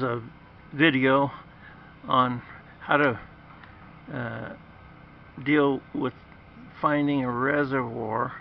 A video on how to deal with finding a reservoir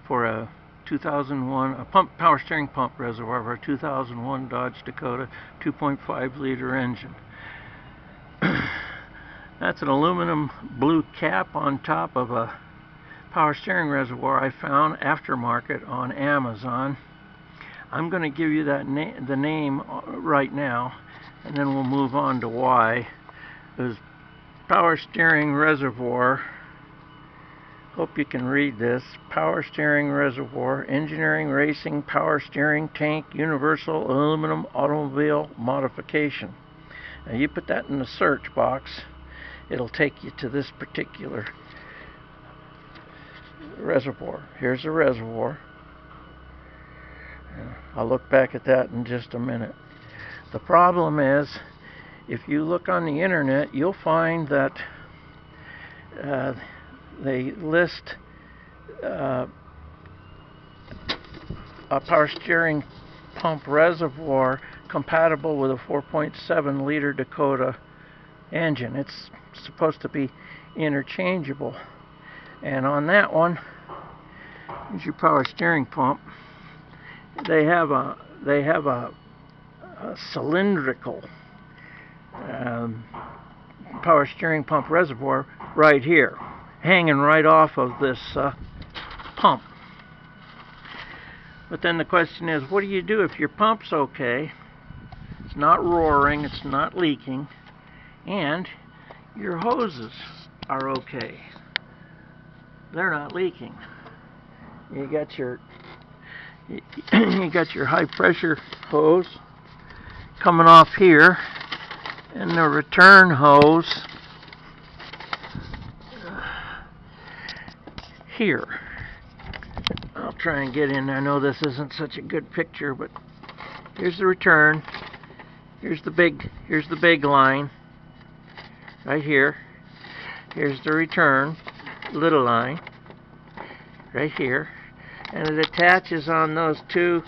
for a 2001 power steering pump reservoir for a 2001 Dodge Dakota 2.5 liter engine. That's an aluminum blue cap on top of a power steering reservoir I found aftermarket on Amazon. I'm going to give you the name right now, and then we'll move on to why. There's power steering reservoir. Hope you can read this. Power steering reservoir, engineering, racing, power steering tank, universal aluminum automobile modification. Now you put that in the search box, it'll take you to this particular reservoir. Here's the reservoir. I'll look back at that in just a minute. The problem is, if you look on the internet, you'll find that they list a power steering pump reservoir compatible with a 4.7 liter Dakota engine. It's supposed to be interchangeable. And on that one, here's your power steering pump. They have a cylindrical power steering pump reservoir right here, hanging right off of this pump. But then the question is, what do you do if your pump's okay, it's not roaring, it's not leaking, and your hoses are okay, they're not leaking? You got your high pressure hose coming off here, and the return hose here. I'll try and get in. I know this isn't such a good picture, but here's the return. Here's the big line right here. Here's the return little line right here. And it attaches on those two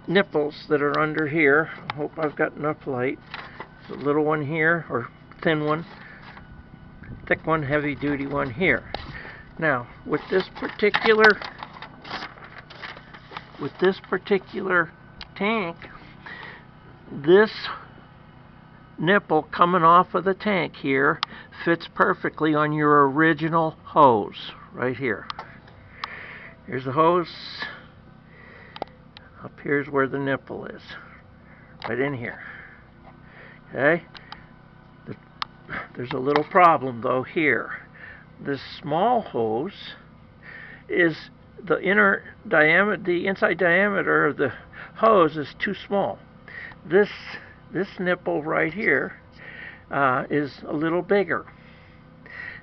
nipples that are under here. I hope I've got enough light. There's a little one here, or thin one, thick one, heavy duty one here. Now, with this particular tank, this nipple coming off of the tank here fits perfectly on your original hose right here. Here's the hose. Up here's where the nipple is. Right in here. Okay? There's a little problem though here. This small hose is the inside diameter of the hose is too small. This nipple right here is a little bigger.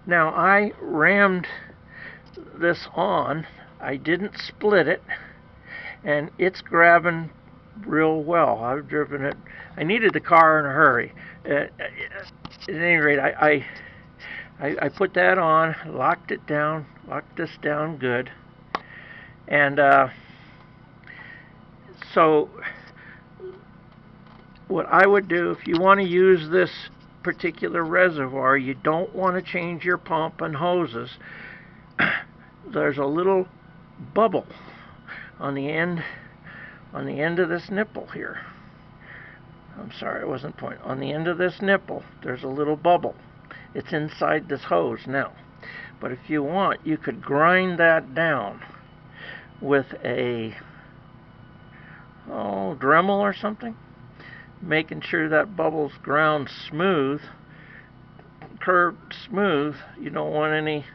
Now I rammed this on. I didn't split it, and it's grabbing real well. I've driven it. I needed the car in a hurry. At any rate, I put that on, locked it down, locked this down good, and so what I would do, if you want to use this particular reservoir, you don't want to change your pump and hoses. There's a little bubble on the end of this nipple here. I'm sorry, I wasn't pointing. On the end of this nipple, there's a little bubble. It's inside this hose now. But if you want, you could grind that down with a Dremel or something, making sure that bubble's ground smooth, curved smooth. You don't want any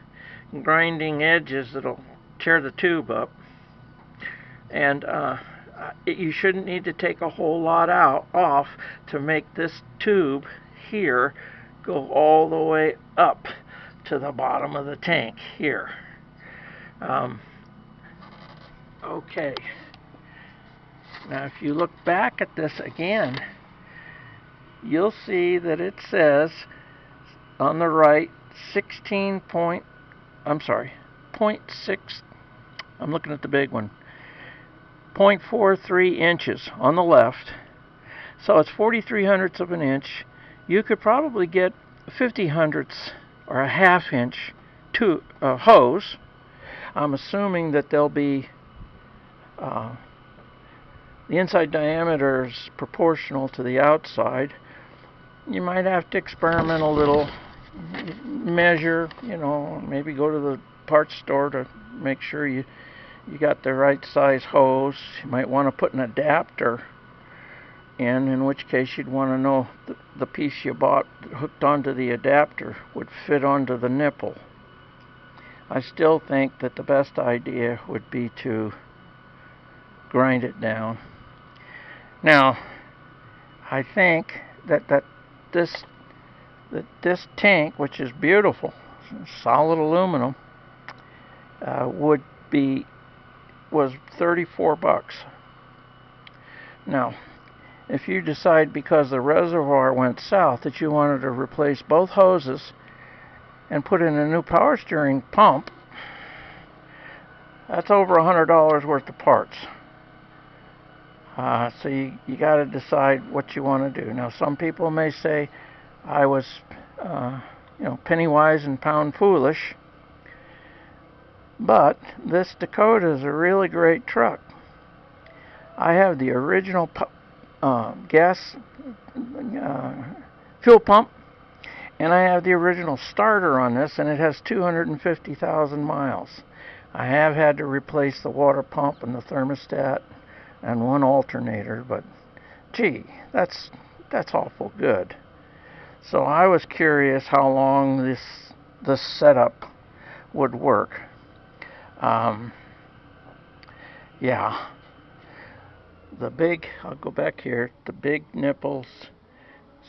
grinding edges that'll tear the tube up. And you shouldn't need to take a whole lot off to make this tube here go all the way up to the bottom of the tank here. Okay. Now if you look back at this again, you'll see that it says on the right 0.6, I'm looking at the big one, 0.43 inches on the left, so it's 43 hundredths of an inch. You could probably get 50 hundredths or a half inch hose. I'm assuming that they'll be the inside diameter is proportional to the outside. You might have to experiment a little, measure, maybe go to the parts store to make sure you got the right size hose. You might want to put an adapter in which case you'd want to know the piece you bought hooked onto the adapter would fit onto the nipple. I still think that the best idea would be to grind it down. Now, I think that this tank, which is beautiful, solid aluminum, was $34. Now, if you decide because the reservoir went south that you wanted to replace both hoses and put in a new power steering pump, that's over $100 worth of parts. So you got to decide what you want to do. Now, some people may say I was, penny wise and pound foolish, but this Dakota is a really great truck. I have the original gas fuel pump, and I have the original starter on this, and it has 250,000 miles. I have had to replace the water pump and the thermostat and one alternator, but gee, that's awful good. So I was curious how long this setup would work. Yeah. I'll go back here, the big nipples,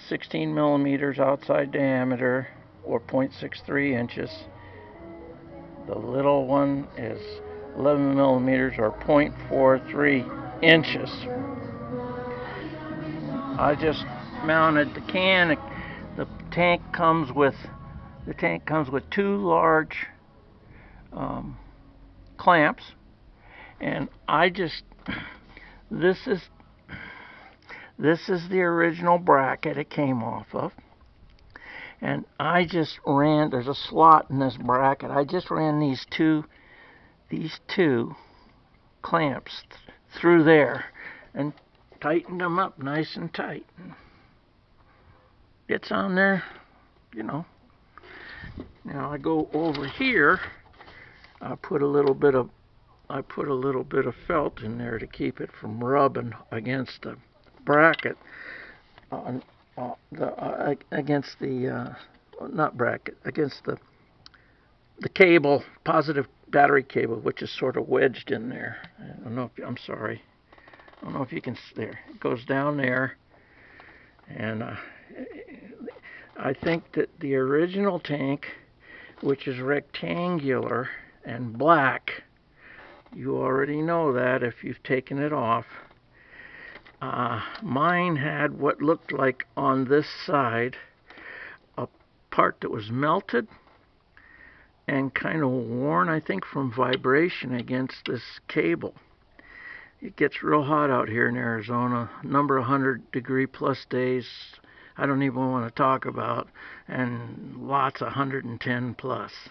16 millimeters outside diameter, or 0.63 inches. The little one is 11 millimeters, or 0.43 inches. I just mounted the can. The tank comes with two large clamps, and this is the original bracket it came off of, and there's a slot in this bracket. I just ran these two clamps through there and tightened them up nice and tight. It's on there, Now I go over here. I put a little bit of felt in there to keep it from rubbing against the bracket, against the cable, positive battery cable, which is sort of wedged in there. I don't know if you can. There, it goes down there, and I think that the original tank, which is rectangular and black, you already know that if you've taken it off. Mine had what looked like on this side a part that was melted and kind of worn, I think, from vibration against this cable. It gets real hot out here in Arizona, number 100-degree plus days I don't even want to talk about, and lots of 110 plus.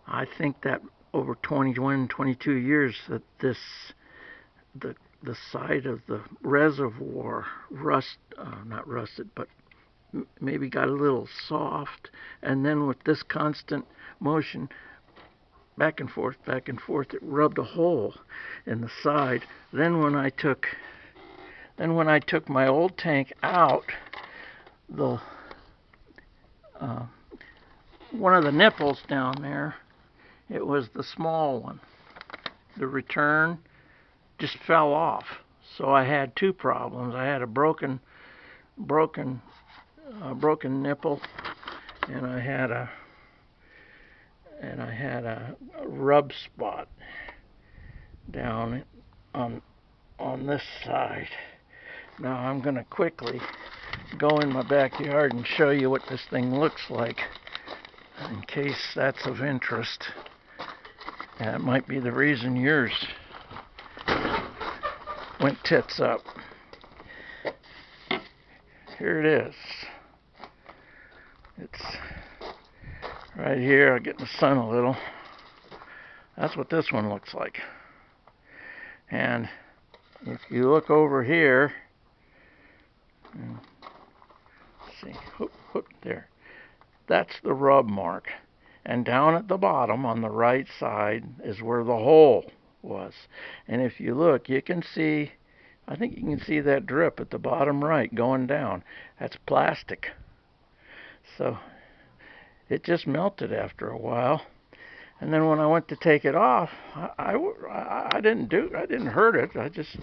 I think that over 21, 22 years that the side of the reservoir not rusted, but maybe got a little soft, and then with this constant motion back and forth, it rubbed a hole in the side. Then when I took my old tank out, one of the nipples down there, it was the small one. The return just fell off. So I had two problems. I had a broken nipple, and I had a rub spot down on this side. Now I'm going to quickly go in my backyard and show you what this thing looks like, in case that's of interest. That might be the reason yours went tits up. Here it is. It's right here. I'll get in the sun a little. That's what this one looks like. And if you look over here, let's see, there. That's the rub mark. And down at the bottom on the right side is where the hole was. And if you look, you can see, I think you can see that drip at the bottom right going down. That's plastic. So it just melted after a while. And then when I went to take it off, I didn't hurt it. I just